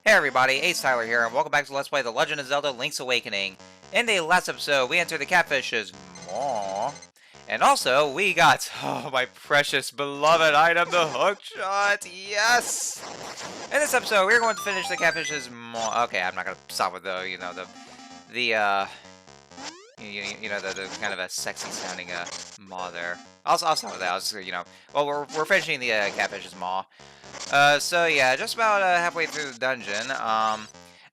Hey everybody, AcedTyler here, and welcome back to Let's Play The Legend of Zelda Link's Awakening. In the last episode, we entered the catfish's maw, and also, we got, oh, my precious beloved item, the hook shot, yes! In this episode, we're going to finish the catfish's maw. Okay, I'm not going to stop with the, the kind of a sexy sounding, maw there. I'll stop with that, well, we're finishing the, catfish's maw. So yeah, just about halfway through the dungeon.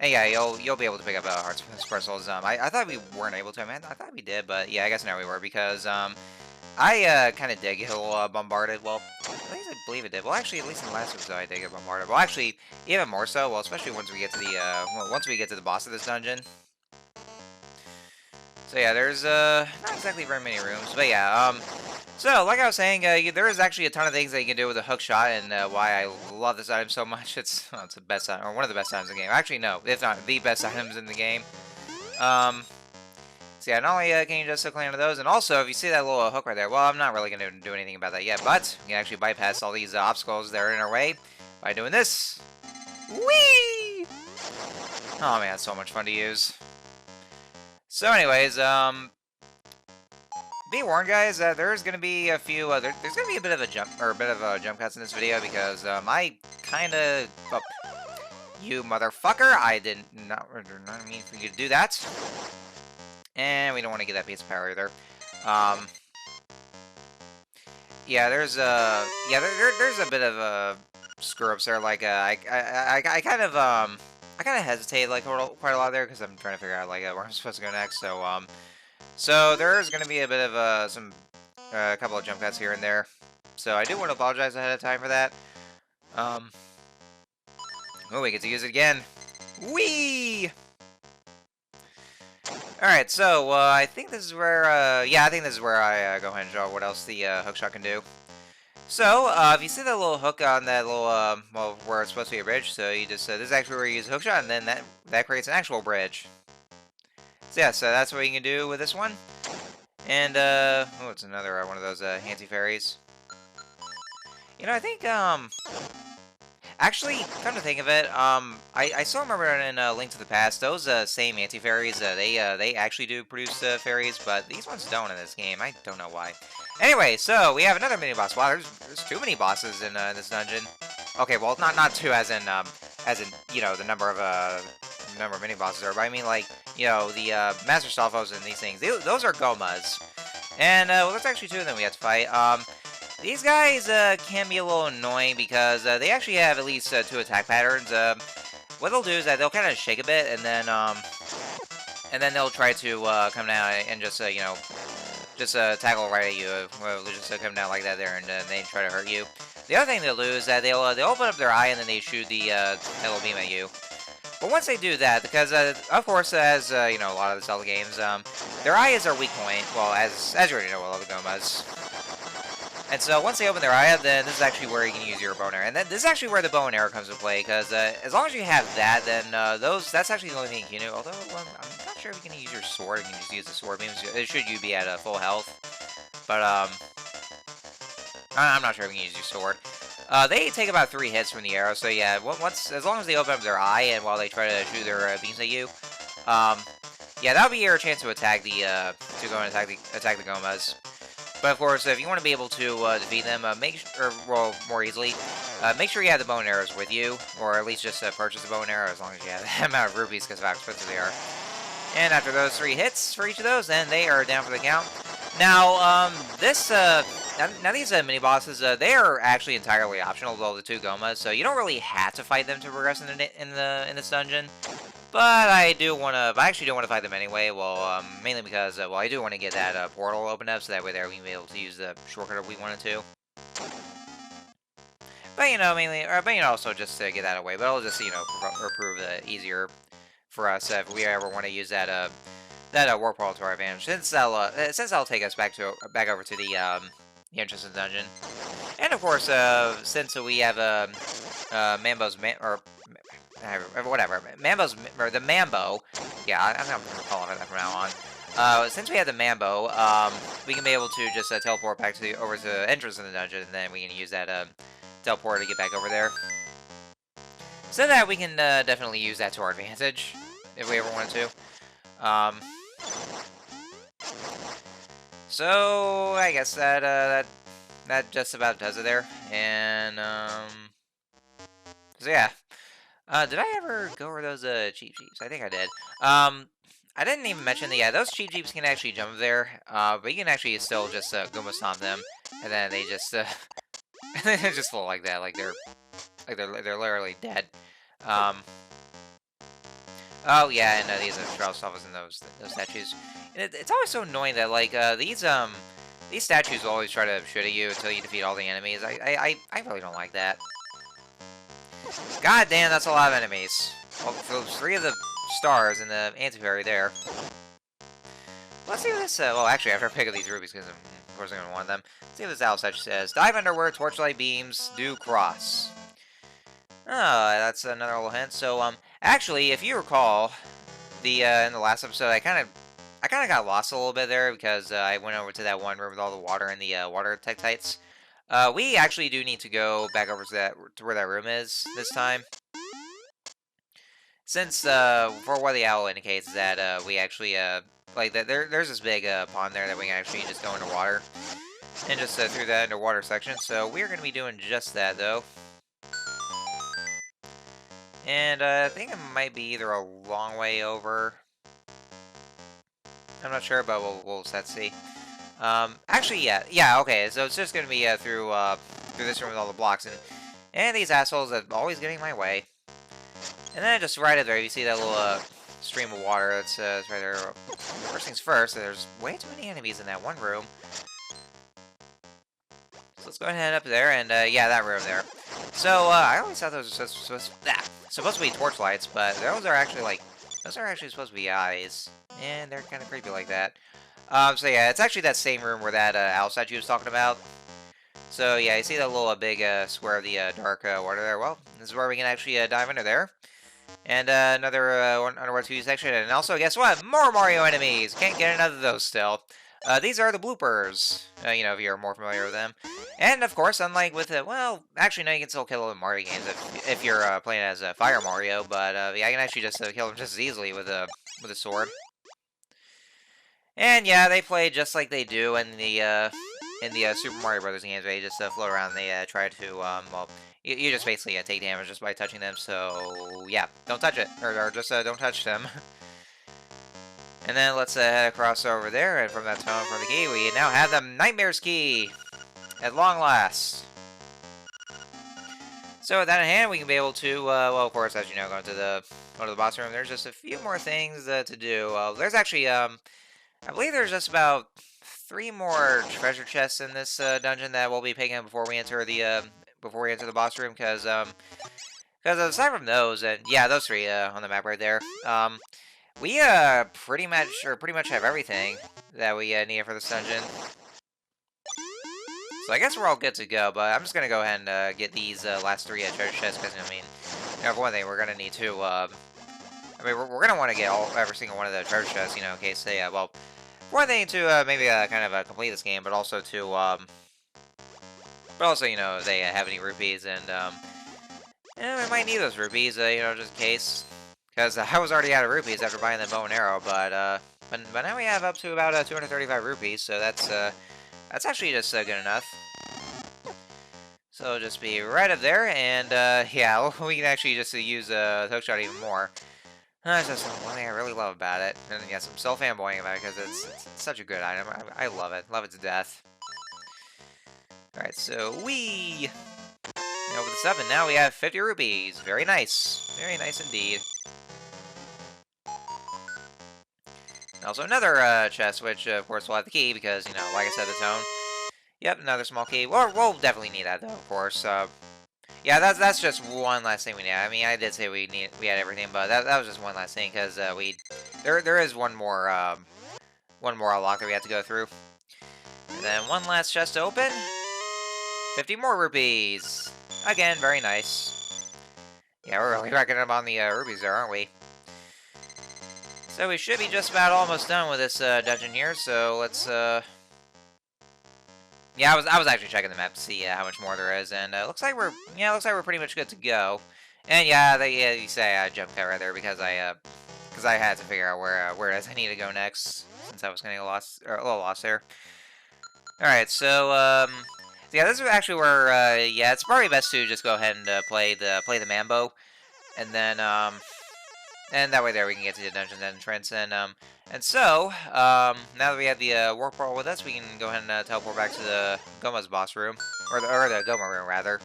And yeah, you'll be able to pick up hearts crystals. I thought we weren't able to. I thought we did, but yeah, I guess now we were because I kind of did get a little bombarded. Well, at least I believe it did. Well, actually, at least in the last episode, I did get bombarded. Well, actually, even more so. Well, especially once we get to the once we get to the boss of this dungeon. So yeah, there's not exactly very many rooms, but yeah. So, like I was saying, there is actually a ton of things that you can do with a hook shot, and why I love this item so much. It's the best item, or one of the best items in the game. Actually, no, if not the best items in the game. So yeah, not only can you just cling onto those, and also, if you see that little hook right there, well, I'm not really going to do anything about that yet, but you can actually bypass all these obstacles that are in our way by doing this. Whee! Oh man, it's so much fun to use. So anyways, be warned, guys. There's gonna be a few. There's gonna be a bit of a jump cuts in this video because I kind of. Oh, you motherfucker! I did not mean for you to do that. And we don't want to get that piece of power either. Yeah, there's there's a bit of screw ups there. Like I kind of hesitate like quite a lot there because I'm trying to figure out like where I'm supposed to go next. So there's going to be a bit of a couple of jump cuts here and there. So I do want to apologize ahead of time for that. Oh, we get to use it again. Whee! Alright, so I think this is where, yeah, I think this is where I go ahead and show what else the hookshot can do. So, if you see that little hook on that little, well, where it's supposed to be a bridge, so you just, this is actually where you use a hookshot, and then that creates an actual bridge. So yeah, so that's what you can do with this one. And, oh, it's another one of those, anti-fairies. You know, I think, actually, come to think of it, I still remember in Link to the Past, those, same anti-fairies, they actually do produce, fairies, but these ones don't in this game. I don't know why. Anyway, so, we have another mini-boss. Wow, there's too many bosses in, this dungeon. Okay, well, not two as in, you know, the number of mini bosses are, but I mean like, you know, the Master Stalfos and these things. Those are Gomas, and well, there's actually two of them we have to fight. These guys can be a little annoying because they actually have at least two attack patterns. What they'll do is that they'll kind of shake a bit, and then they'll try to come down and just you know, just tackle right at you. Well, just come down like that there, and they try to hurt you. The other thing they'll do is that they'll open up their eye and then they shoot the little beam at you. But once they do that, because of course, as you know, a lot of the Zelda games, their eye is their weak point. Well, as you already know, what the Gomas. And so once they open their eye up, then this is actually where you can use your bow and arrow. And then this is actually where the bow and arrow comes into play, because as long as you have that, then that's actually the only thing you can do. Although I'm not sure if you can use your sword. You can just use the sword beams. Should you be at full health? But I'm not sure if you can use your sword. They take about 3 hits from the arrow, so yeah, as long as they open up their eye and while they try to shoot their beams at you, yeah, that'll be your chance to attack the attack the Gomas. But of course, if you want to be able to defeat them, more easily, make sure you have the bow and arrows with you, or at least just purchase the bow and arrow as long as you have that amount of rupees because of how expensive they are. And after those 3 hits for each of those, then they are down for the count. Now, now these mini bosses, they are actually entirely optional, though the 2 Gomas, so you don't really have to fight them to progress in this dungeon. But I actually do want to fight them anyway. Well, mainly because well, I do want to get that portal opened up, so that way there we can be able to use the shortcut if we wanted to. But you know, also just to get that away. But it'll just prove easier for us if we ever want to use that warp portal to our advantage. Since that'll take us back over to the entrance of the dungeon. And of course, since we have Mambo's the Mambo. Yeah, I'm gonna call it that from now on. Since we have the Mambo, we can be able to just teleport back over to the entrance of the dungeon, and then we can use that teleporter to get back over there. So that we can definitely use that to our advantage, if we ever wanted to. So I guess that just about does it there. And so yeah. Did I ever go over those cheap jeeps? I think I did. I didn't even mention that, yeah, those cheap jeeps can actually jump there. But you can actually still just Goomba stomp them, and then they just they just fall like that, like they're literally dead. Um, oh yeah, and these are trial stoppers and those statues. And it's always so annoying that like these statues will always try to shoot at you until you defeat all the enemies. I really don't like that. God damn, that's a lot of enemies. Well, for those 3 of the stars in the antiquary there. Let's see what this, well, actually, after I pick up these rubies, because of course I'm going to want them. Let's see what this owl statue says. Dive underwear, torchlight beams, do cross. Oh, that's another little hint. So, actually, if you recall, in the last episode, I kind of got lost a little bit there, because I went over to that one room with all the water and the water tektites. We actually do need to go back over to where that room is this time. Since, for what the owl indicates that, we actually, like, there's this big, pond there that we can actually just go into water. And just, through that underwater section. So, we're gonna be doing just that, though. And, I think it might be either a long way over. I'm not sure, but we'll set see. Actually, yeah, okay, so it's just gonna be, through this room with all the blocks, and these assholes are always getting in my way. And then just right up there, you see that little stream of water that's right there. First things first, there's way too many enemies in that one room. So let's go ahead and head up there, and yeah, that room there. So I always thought those were supposed to be torchlights, but those are actually supposed to be eyes, and they're kind of creepy like that. So yeah, it's actually that same room where that owl statue was talking about. So yeah, you see that little big square of the dark water there. Well, this is where we can actually dive into there. And another underwater 2 section. And also, guess what? More Mario enemies! Can't get enough of those still. These are the bloopers, you know, if you're more familiar with them. And, of course, unlike with, well, actually, no, you can still kill them in Mario games if you're playing as Fire Mario. But, yeah, I can actually just kill them just as easily with a sword. And, yeah, they play just like they do in the Super Mario Brothers games, where they just float around and they try to, well, you just basically take damage just by touching them, so yeah, don't touch it, or just don't touch them. And then let's head across over there, and from that tone from the key, we now have the Nightmare's Key, at long last. So with that in hand, we can be able to, well, of course, as you know, go to the boss room. There's just a few more things to do. There's actually, I believe there's just about 3 more treasure chests in this dungeon that we'll be picking up before we enter the boss room, because aside from those, and yeah, those 3 on the map right there, we pretty much have everything that we need for this dungeon. So I guess we're all good to go, but I'm just gonna go ahead and get these last 3 treasure chests, because I mean, you know, for one thing, we're gonna need to, I mean, we're gonna want to get every single one of the treasure chests, you know, in case they, well, for one thing to maybe kind of complete this game, but also to, you know, they have any rupees, and we might need those rupees, you know, just in case, because I was already out of rupees after buying the bow and arrow, but now we have up to about 235 rupees, so that's actually just good enough. So just be right up there, and yeah, we can actually just use hookshot even more. That's just one thing I really love about it, and yes, I'm still fanboying about it because it's such a good item. I love it to death. All right, so we open this up, and now we have 50 rupees. Very nice indeed. And also another chest, which of course will have the key because, you know, like I said, the tone. Yep, another small key. We'll definitely need that though, of course. Yeah, that's just one last thing we need. I mean, I did say we had everything, but that was just one last thing because there is one more unlock that we have to go through. And then one last chest to open. 50 more rupees. Again, very nice. Yeah, we're really racking up on the rupees there, aren't we? So we should be just about almost done with this dungeon here. So let's yeah, I was actually checking the map to see how much more there is, and looks like we're pretty much good to go. And yeah, you say I jumped cut right there because I had to figure out where it is I need to go next since I was getting a little lost there. All right, yeah, this is actually where yeah, it's probably best to just go ahead and play the Mambo, and then and that way there we can get to the dungeon entrance, now that we have the warp portal with us, we can go ahead and teleport back to the Goma's boss room, or the Goma room rather.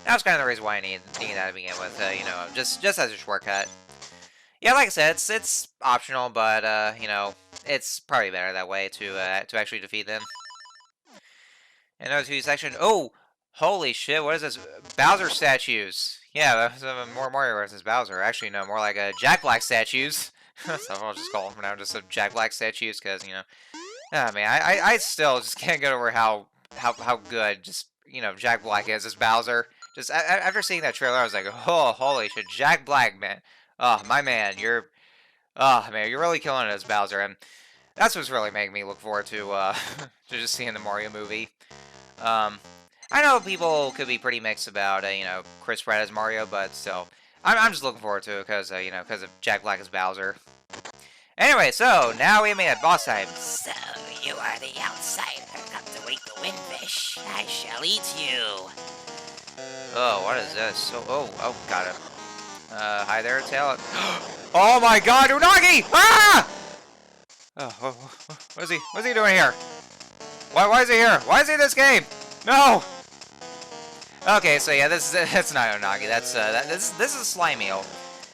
That was kind of the reason why I need that to begin with, you know, just as a shortcut. Yeah, like I said, it's optional, but you know, it's probably better that way to actually defeat them. And those two section. Oh, holy shit! What is this? Bowser statues. Yeah, that's more Mario versus Bowser. Actually, no, more like Jack Black statues. So I'll just call them now just Jack Black statues because you know. I mean, I still just can't get over how good just you know Jack Black is as Bowser. Just after seeing that trailer, I was like, oh, holy shit, Jack Black, man. Oh, my man, you're really killing it as Bowser, and that's what's really making me look forward to to just seeing the Mario movie. Um, I know people could be pretty mixed about you know Chris Pratt as Mario, but still, I'm just looking forward to it because you know because of Jack Black as Bowser. Anyway, so now we made it boss time. So, you are the outsider, come to eat the windfish. I shall eat you. Oh, what is this? So, oh, got him. Hi there, tail. Oh my God, Unagi! Ah! What's he doing here? Why is he here? Why is he in this game? No! Okay, so yeah, that's not Unagi. This is Slime Eel.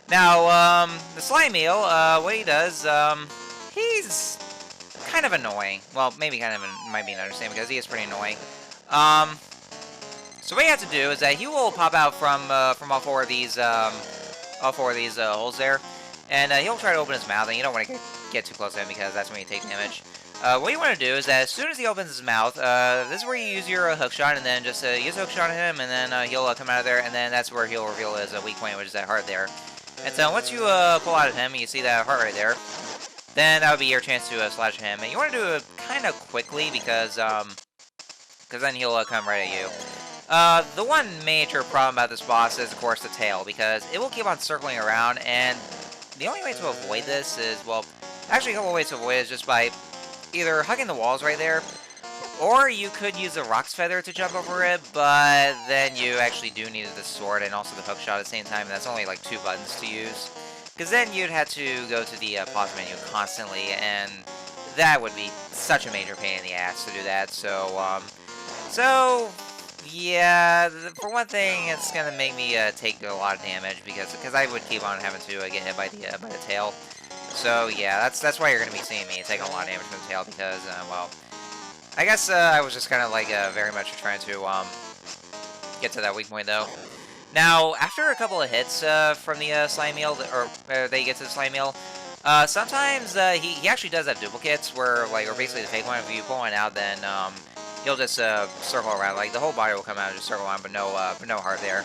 Now, the Slime Eel, what he does, he's kind of annoying. Well, maybe kind of might be an understatement because he is pretty annoying. So what you have to do is that he will pop out from all four of these holes there, and he'll try to open his mouth, and you don't want to get too close to him because that's when you take damage. What you want to do is that as soon as he opens his mouth, this is where you use your hook shot, and then just use a hook shot at him, and then he'll come out of there, and then that's where he'll reveal his weak point, which is that heart there. And so once you pull out of him, and you see that heart right there, then that would be your chance to slash him. And you want to do it kind of quickly because then he'll come right at you. The one major problem about this boss is, of course, the tail, because it will keep on circling around, and the only way to avoid this is, well, actually a couple ways to avoid it is just by either hugging the walls right there, or you could use the Rock's Feather to jump over it, but then you actually do need the sword and also the hook shot at the same time, and that's only like 2 buttons to use. Because then you'd have to go to the pause menu constantly, and that would be such a major pain in the ass to do that, so yeah, for one thing, it's gonna make me take a lot of damage because I would keep on having to get hit by the tail. So yeah, that's why you're gonna be seeing me taking a lot of damage from the tail because well, I guess I was just kind of like very much trying to get to that weak point though. Now after a couple of hits from the slime eel, or they get to the slime eel, sometimes he actually does have duplicates where or basically the fake one. If you pull one out, then he'll just circle around. Like the whole body will come out and just circle around, but no heart there.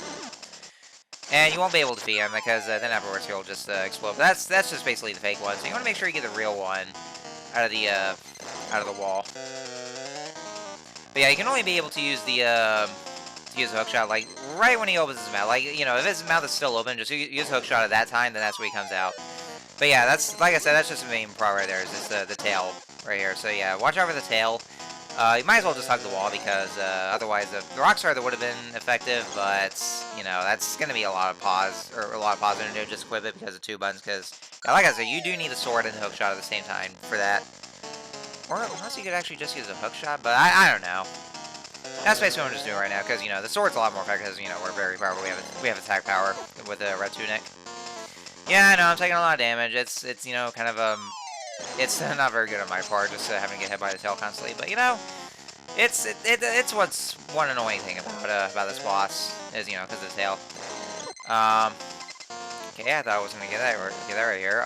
And you won't be able to defeat him because then afterwards he'll just explode. But that's just basically the fake one. So you want to make sure you get the real one out of the wall. But yeah, you can only be able to use the hook shot like right when he opens his mouth. Like you know, if his mouth is still open, just use hook shot at that time. Then that's when he comes out. But yeah, that's like I said, that's just the main part right there. Is just the tail right here. So yeah, watch out for the tail. You might as well just hug the wall because otherwise the rock star that would have been effective, but you know that's going to be a lot of pause and do just equip it because of 2 buttons. Because like I said, you do need a sword and the hook shot at the same time for that. Or unless you could actually just use a hook shot, but I don't know. That's basically what I'm just doing right now because you know the sword's a lot more effective because you know we're very powerful. We have attack power with the red tunic. Yeah, I know I'm taking a lot of damage. It's you know kind of it's not very good on my part, just having to get hit by the tail constantly. But you know, it's what's one annoying thing about this boss is you know because of the tail. Okay, I thought I was gonna get that right here.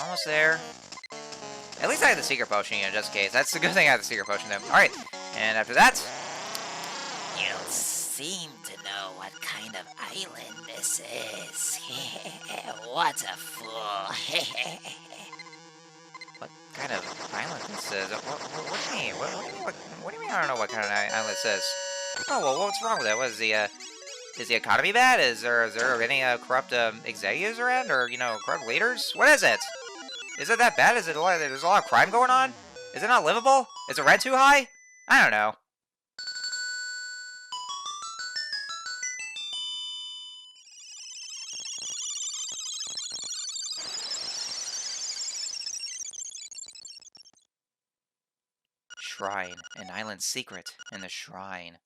Almost there. At least I had the secret potion, you know, just in case. That's the good thing I had the secret potion though. All right, and after that, you don't seem to know what kind of island this is. What a fool. what kind of island this is? What do you mean? What do you mean? What do you mean? I don't know what kind of island this is. Oh, well, what's wrong with that? What is the economy bad? Is there any corrupt executives around, or corrupt leaders? What is it? Is it that bad? Is it there's a lot of crime going on? Is it not livable? Is the rent too high? I don't know. Shrine, an island secret in the shrine.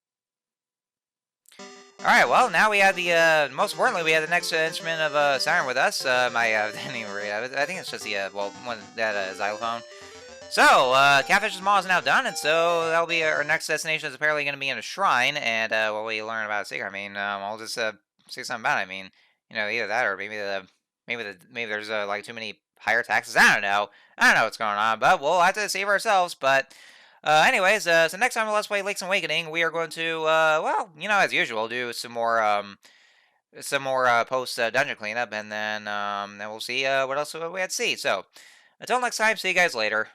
All right, well, now we have the most importantly, we have the next instrument of siren with us. My didn't even read. I think it's just the one that xylophone. So, Catfish's Maw is now done, and so that'll be our next destination is apparently going to be in a shrine, and what we learn about a secret. I mean, I'll just say something about it. I mean, either that or maybe there's like too many higher taxes. I don't know. I don't know what's going on, but we'll have to see for ourselves. But anyways, so next time on Let's Play Lakes Awakening, we are going to well, as usual, do some more post dungeon cleanup, and then we'll see what else we had to see. So until next time, see you guys later.